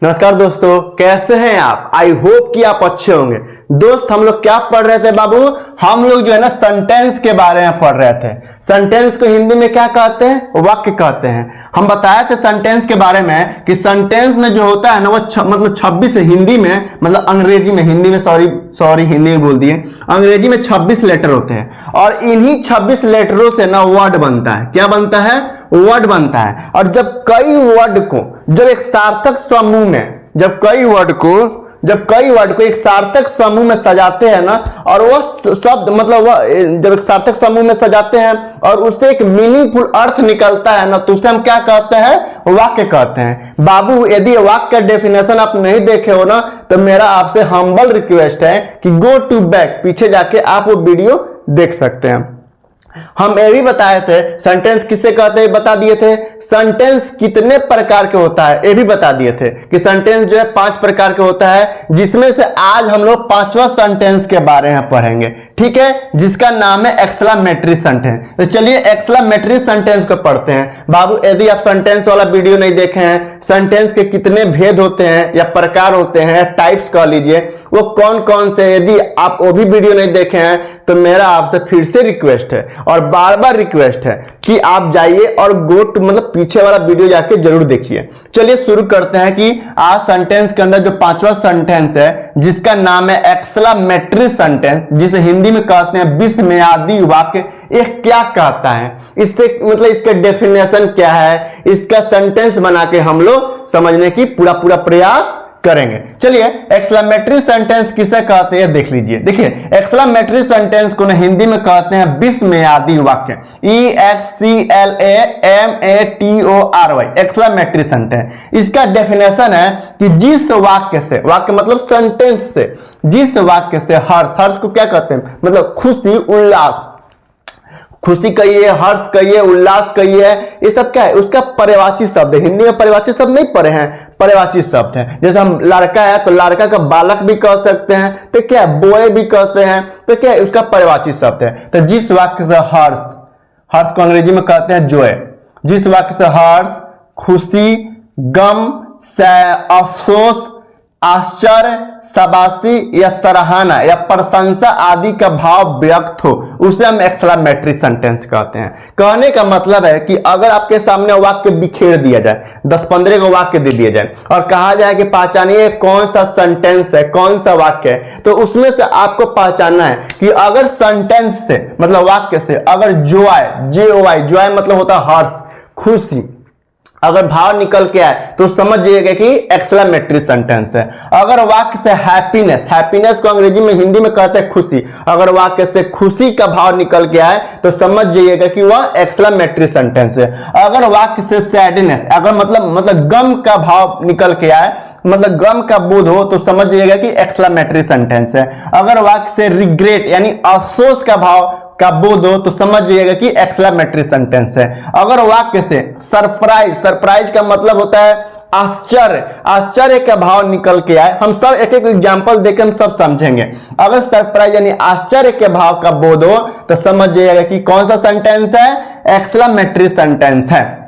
नमस्कार दोस्तों, कैसे हैं आप। आई होप कि आप अच्छे होंगे। दोस्त, हम लोग क्या पढ़ रहे थे बाबू? हम लोग जो है ना सेंटेंस के बारे में पढ़ रहे थे। सेंटेंस को हिंदी में क्या कहते हैं? वाक्य कहते हैं। हम बताए थे सेंटेंस के बारे में कि सेंटेंस में जो होता है ना वो मतलब 26 हिंदी में, मतलब अंग्रेजी में, हिंदी में सॉरी हिंदी में बोल दिए, अंग्रेजी में 26 लेटर होते हैं और इन्हीं 26 लेटरों से ना वर्ड बनता है। क्या बनता है? वर्ड बनता है। और जब कई वर्ड को जब एक सार्थक समूह में जब कई वर्ड को एक सार्थक समूह में सजाते हैं ना, और वो शब्द मतलब वह जब एक सार्थक समूह में सजाते हैं और उससे एक मीनिंगफुल अर्थ निकलता है ना, तो उसे हम क्या कहते हैं? वाक्य कहते हैं। बाबू, यदि वाक्य का डेफिनेशन आप नहीं देखे हो ना, तो मेरा आपसे हम्बल रिक्वेस्ट है कि गो टू बैक, पीछे जाके आप वो वीडियो देख सकते हैं। हम ये भी बताए थे सेंटेंस किसे कहते हैं, बता दिए थे। सेंटेंस कितने प्रकार के होता है ये भी बता दिए थे कि सेंटेंस जो है 5 प्रकार के होता है, जिसमें से आज हम लोग 5वां सेंटेंस के बारे में पढ़ेंगे, ठीक है, जिसका नाम है एक्सक्लेमेटरी सेंटेंस। तो चलिए एक्सक्लेमेटरी सेंटेंस को पढ़ते हैं। बाबू, यदि आप सेंटेंस वाला वीडियो नहीं देखे हैं, सेंटेंस के कितने भेद होते हैं या प्रकार होते हैं, टाइप्स कह लीजिए, वो कौन कौन से, यदि आप वो भी वीडियो नहीं देखे हैं तो मेरा आपसे फिर से रिक्वेस्ट है और बार बार रिक्वेस्ट है कि आप जाइए और गो टू मतलब पीछे वाला वीडियो जाके जरूर देखिए। चलिए शुरू करते हैं कि आज सेंटेंस के अंदर जो 5वां सेंटेंस है, जिसका नाम है एक्सक्लेमेटरी सेंटेंस, जिसे हिंदी में कहते हैं विस्मयादि वाक्य। यह क्या कहता है, इससे मतलब इसका डेफिनेशन क्या है, इसका सेंटेंस बना के हम लोग समझने की पूरा प्रयास करेंगे। चलिए एक्सक्लेमेटरी सेंटेंस किसे कहते हैं देख लीजिए। देखिए, एक्सक्लेमेटरी सेंटेंस को ना हिंदी में कहते हैं विस्मयादि वाक्य। EXCLAMATORY, exclamatory sentence. इसका डेफिनेशन है कि जिस वाक्य से, वाक्य मतलब सेंटेंस से, जिस वाक्य से हर्ष को क्या कहते हैं, मतलब खुशी, उल्लास, खुशी कहिए, हर्ष कहिए, उल्लास कहिए, ये सब क्या है? उसका पर्यायवाची शब्द है। हिंदी में पर्यायवाची शब्द नहीं पढ़े हैं, पर्यायवाची शब्द है। जैसे हम लड़का है तो लड़का का बालक भी कह सकते हैं, तो क्या बॉय भी कहते हैं, तो क्या है? उसका पर्यायवाची शब्द है। तो जिस वाक्य से हर्ष को अंग्रेजी में कहते हैं जॉय। जिस वाक्य से हर्ष, खुशी, गम, अफसोस, आश्चर्य, शाबाशी या सराहना या प्रशंसा आदि का भाव व्यक्त हो, उसे हम एक्सक्लेमेटरी सेंटेंस कहते हैं। कहने का मतलब है कि अगर आपके सामने वाक्य बिखेर दिया जाए, 10-15 को वाक्य दे दिए जाए और कहा जाए कि पहचानिए कौन सा सेंटेंस है, कौन सा वाक्य है, तो उसमें से आपको पहचानना है कि अगर सेंटेंस से मतलब वाक्य से अगर जॉय मतलब होता है हर्ष, खुशी, अगर भाव निकल के आए तो समझ जाइएगा कि एक्सक्लेमेटरी सेंटेंस है। अगर वाक्य से हैप्पीनेस को अंग्रेजी में, हिंदी में कहते हैं खुशी, अगर वाक्य से खुशी का भाव निकल के आए तो समझ जाइएगा कि वह एक्सक्लेमेटरी सेंटेंस है। अगर वाक्य से सैडनेस, अगर मतलब गम का भाव निकल के आए, मतलब गम का बोध हो, तो समझ जाइएगा कि एक्सक्लेमेटरी सेंटेंस है। अगर वाक्य से रिग्रेट यानी अफसोस का भाव का बोध हो, तो समझ जाइएगा कि एक्सक्लेमेटरी सेंटेंस है। अगर वाक्य से सरप्राइज का मतलब होता है आश्चर्य का भाव निकल के आए, हम सब एक एक एग्जांपल देकर हम सब समझेंगे। अगर सरप्राइज यानी आश्चर्य के भाव का बोध हो, तो समझ जाइएगा कि कौन सा सेंटेंस है? एक्सक्लेमेटरी सेंटेंस है।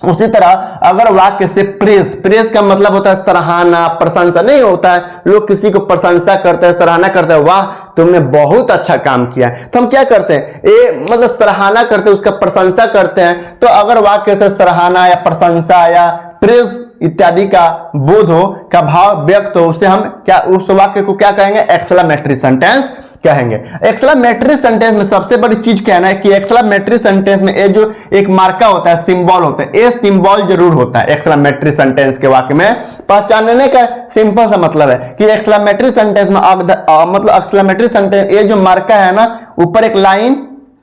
उसी तरह अगर वाक्य से प्रेस का मतलब होता है सराहना, प्रशंसा नहीं होता है, लोग किसी को प्रशंसा करते हैं, सराहना करते हैं, वाह तुमने बहुत अच्छा काम किया है, तो हम क्या करते हैं? ये मतलब सराहना करते हैं, उसका प्रशंसा करते हैं। तो अगर वाक्य से सराहना या प्रशंसा या प्रेस इत्यादि का बोध हो, का भाव व्यक्त हो, उसे हम क्या, उस वाक्य को क्या कहेंगे? एक्सक्लेमेटरी सेंटेंस कहेंगे। एक्सक्लेमेटरी सेंटेंस में सबसे बड़ी चीज कहना है कि एक्सक्लेमेटरी सेंटेंस में ये जो एक मार्का होता है, सिंबल होता है, ये सिंबल जरूर होता है एक्सक्लेमेटरी सेंटेंस के वाक्य में। पहचानने का सिंपल सा मतलब है कि एक्सक्लेमेटरी सेंटेंस में मतलब एक्सक्लेमेटरी सेंटेंस, ये जो मार्का है ना, ऊपर एक लाइन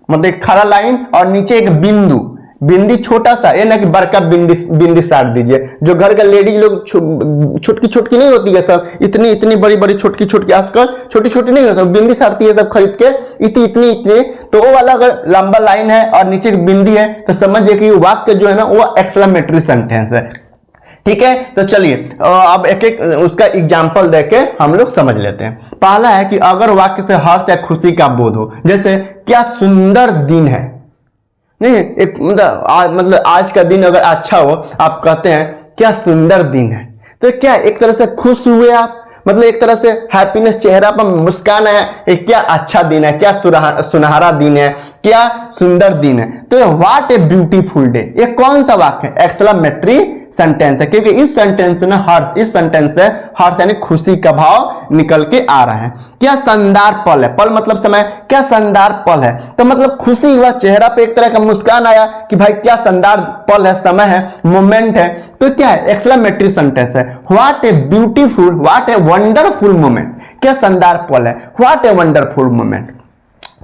मतलब एक खड़ा लाइन और नीचे एक बिंदी छोटा सा, ये ना कि बड़का बिंदी साट दीजिए। जो घर का लेडीज लोग छोटकी नहीं होती है, सब इतनी बड़ी छोटकी, आजकल छोटी नहीं हो, सब बिंदी साटती है सब खरीद के, इतनी, तो वो वाला अगर लंबा लाइन है और नीचे एक बिंदी है, तो समझिए कि वाक्य जो है ना वो एक्सक्लेमेटरी सेंटेंस है। ठीक है, तो चलिए अब एक एक उसका एग्जाम्पल देके हम लोग समझ लेते हैं। पहला है कि अगर वाक्य से हर्ष या खुशी का बोध हो, जैसे क्या सुंदर दिन है, नहीं एक मतलब आज का दिन अगर अच्छा हो, आप कहते हैं क्या सुंदर दिन है, तो क्या एक तरह से खुश हुए आप, मतलब एक तरह से हैप्पीनेस, चेहरा पर मुस्कान है, एक क्या अच्छा दिन है, क्या सुनहरा दिन है, क्या सुंदर दिन है। तो व्हाट ए ब्यूटीफुल डे, ये कौन सा वाक्य है? एक्सक्लेमेटरी सेंटेंस है, क्योंकि इस सेंटेंस से ना हर्ष, इस सेंटेंस से हर्ष यानी खुशी का भाव निकल के आ रहा है। क्या शानदार पल है, पल मतलब समय, क्या शानदार पल है, तो मतलब खुशी हुआ, चेहरा पे एक तरह का मुस्कान आया कि भाई क्या शानदार पल है, समय है, मोमेंट है। तो क्या है? एक्सक्लेमेटरी सेंटेंस है। What a beautiful, what a wonderful moment, क्या शानदार पल है, व्हाट ए वंडरफुल मोमेंट।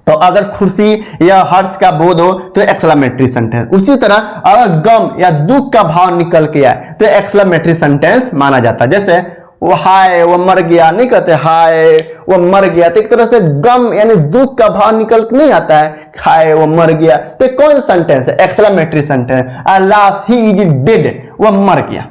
तो अगर खुशी या हर्ष का बोध हो तो एक्सक्लेमेटरी सेंटेंस। उसी तरह अगर गम या दुख का भाव निकल के आए तो एक्सक्लेमेटरी सेंटेंस माना जाता है। जैसे वो हाय वो मर गया, नहीं कहते हाय वो मर गया, तो एक तरह से गम यानी दुख का भाव निकल नहीं आता है, हाय वो मर गया, तो कौन सा सेंटेंस है? Exclamatory sentence. Alas he is dead, वो मर गया।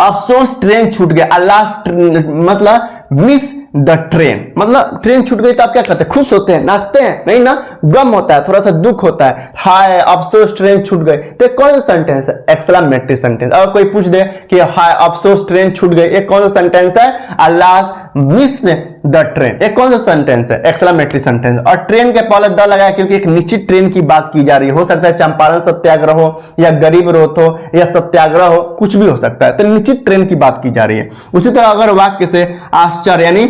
अफसोस ट्रेन छूट गया, अल्लाह मतलब मिस द ट्रेन, मतलब ट्रेन छूट गई तो आप क्या करते हैं? खुश होते हैं, नाचते हैं, नहीं ना, गम होता है, थोड़ा सा दुख होता है। हाय अफसोस ट्रेन छूट गई, तो कौन सा सेंटेंस है? Exclamatory sentence. अगर कोई पूछ दे कि हाय अफसोस ट्रेन छूट गई, ये कौन सा सेंटेंस है? अल्लाह मिस द ट्रेन, ये कौन सा सेंटेंस है? Exclamatory sentence. और ट्रेन के पहले द लगाया क्योंकि एक निश्चित ट्रेन की बात की जा रही है। हो सकता है चंपारण सत्याग्रह हो, या गरीब रथ हो, या सत्याग्रह हो, कुछ भी हो सकता है, तो निश्चित ट्रेन की बात की जा रही है। उसी तरह अगर वाक्य से आश्चर्य यानी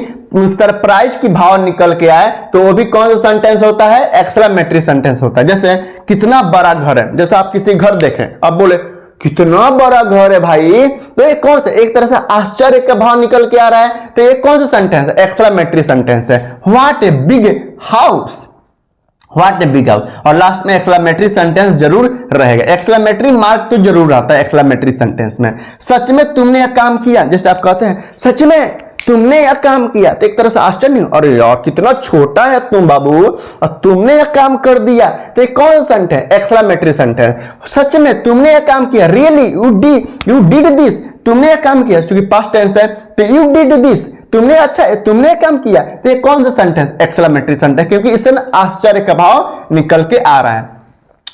सरप्राइज की भाव निकल के आए तो वो भी कौन सा सेंटेंस होता है? एक्सक्लेमेटरी सेंटेंस होता है। जैसे कितना बड़ा घर है, जैसे आप किसी घर देखें, अब बोले कितना बड़ा घर है भाई, तो ये कौन सा? एक तरह से आश्चर्य का भाव निकल के आ रहा है, तो ये कौन सा सेंटेंस है? एक्सक्लेमेटरी सेंटेंस है। What a big house, what a big house. और लास्ट में एक्सक्लेमेटरी सेंटेंस जरूर रहेगा, एक्सक्लेमेटरी मार्क तो जरूर आता है एक्सक्लेमेटरी सेंटेंस में। सच में तुमने यह काम किया, जैसे आप कहते हैं सच में तुमने यह काम किया, तो एक तरह से आश्चर्य, अरे यार कितना छोटा है तुम बाबू, और तुमने यह काम कर दिया, तो ये कौन सा सेंटेंस? Exclamatory sentence. सच में तुमने यह काम किया, रियली यू डिड दिस, तुमने यह काम किया, क्योंकि पास्ट टेंस है, तो यू डिड दिस, तुमने अच्छा तुमने काम किया, तो ये कौन सा सेंटेंस? एक्सक्लेमेटरी सेंटेंस, क्योंकि इससे आश्चर्य का भाव निकल के आ रहा है।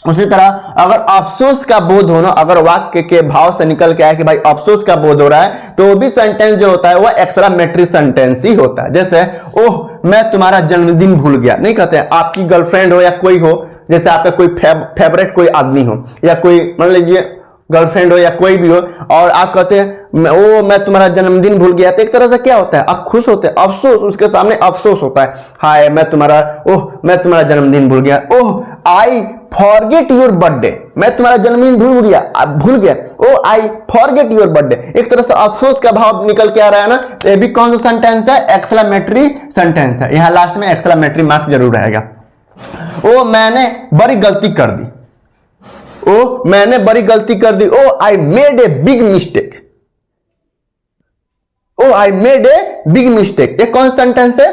उसी तरह अगर अफसोस का बोध होना, अगर वाक्य के भाव से निकल के आए कि भाई अफसोस का बोध हो रहा है, तो वो भी सेंटेंस जो होता है वो एक्सक्लेमेटरी सेंटेंस ही होता है। जैसे ओह मैं तुम्हारा जन्मदिन भूल गया, नहीं कहते हैं, आपकी गर्लफ्रेंड हो या कोई हो, जैसे आपका कोई फेवरेट कोई आदमी हो, या कोई मान लीजिए गर्लफ्रेंड हो या कोई भी हो, और आप कहते हैं ओ मैं तुम्हारा जन्मदिन भूल गया, तो एक तरह से क्या होता है? आप खुश होते हैं, अफसोस, उसके सामने अफसोस होता है, हाय मैं तुम्हारा जन्मदिन भूल गया, ओह आई फॉरगेट योर बर्थडे, मैं तुम्हारा जन्मदिन भूल गया, ओ आई फॉरगेट योर बर्थडे, एक तरह से अफसोस का भाव निकल के आ रहा है ना, तो ये भी कौन सा सेंटेंस है? एक्सक्लेमेटरी सेंटेंस है। यहां लास्ट में एक्सक्लेमेटरी मार्क जरूर रहेगा। ओ मैंने बड़ी गलती कर दी, ओ मैंने बड़ी गलती कर दी, oh I made a big mistake, oh I made a big mistake, ये कौन सा सेंटेंस है?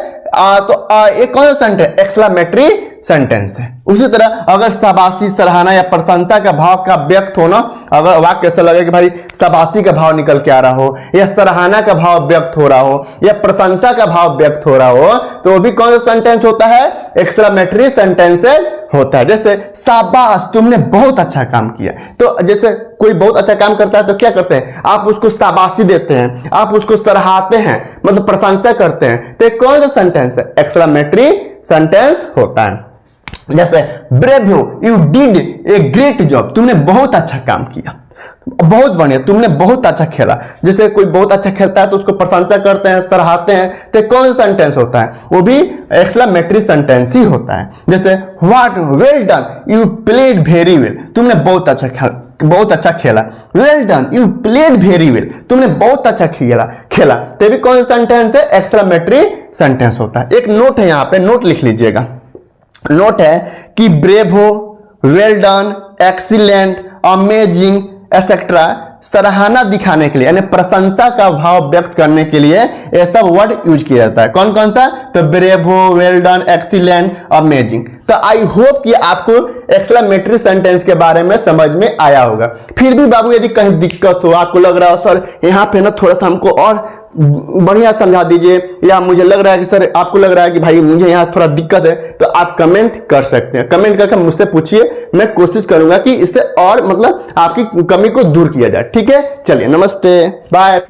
ये कौन सा सेंटेंस? एक्सक्लेमेटरी सेंटेंस है। उसी तरह अगर शाबाशी, सराहना या प्रशंसा का भाव का व्यक्त होना, अगर वाक्य ऐसा लगे कि भाई शाबाशी का भाव निकल के आ रहा हो, या सराहना का भाव व्यक्त हो रहा हो, या प्रशंसा का भाव व्यक्त हो रहा हो, तो वो भी कौन सा सेंटेंस होता है? एक्सक्लेमेटरी सेंटेंस होता है। जैसे शाबाश तुमने बहुत अच्छा काम किया, तो जैसे कोई बहुत अच्छा काम करता है तो क्या करते हैं? आप उसको शाबाशी देते हैं, आप उसको सराहते हैं, मतलब प्रशंसा करते हैं, तो कौन सा सेंटेंस है? एक्सक्लेमेटरी सेंटेंस होता है। जैसे ब्रेव हो, you did a great job, तुमने बहुत अच्छा काम किया, बहुत बढ़िया, तुमने बहुत अच्छा खेला। जैसे कोई बहुत अच्छा खेलता है तो उसको प्रशंसा करते हैं, सराहते हैं, तो कौन सा सेंटेंस होता है? वो भी एक्सक्लेमेटरी सेंटेंस ही होता है। जैसे what well done, you played very well, तुमने बहुत अच्छा खेला, well done you played very well, तुमने बहुत अच्छा खेला, तो भी कौन सा सेंटेंस है? एक्सक्लेमेटरी सेंटेंस होता है। एक नोट है, यहां पे नोट लिख लीजिएगा, नोट है कि ब्रेव हो, well done, excellent, amazing etcetera सराहना दिखाने के लिए यानी प्रशंसा का भाव व्यक्त करने के लिए ये सब वर्ड यूज किया जाता है। कौन कौन सा? तो ब्रेव हो, वेल डन, एक्सीलेंट, अमेजिंग। तो आई होप कि आपको एक्सक्लेमेटरी सेंटेंस के बारे में समझ में आया होगा। फिर भी बाबू यदि कहीं दिक्कत हो, आपको लग रहा हो सर यहाँ पे ना थोड़ा सा हमको और बढ़िया समझा दीजिए, या मुझे लग रहा है कि सर आपको लग रहा है कि भाई मुझे यहाँ थोड़ा दिक्कत है, तो आप कमेंट कर सकते हैं। कमेंट करके मुझसे पूछिए, मैं कोशिश करूंगा कि इससे और मतलब आपकी कमी को दूर किया जाए। ठीक है, चलिए नमस्ते, बाय।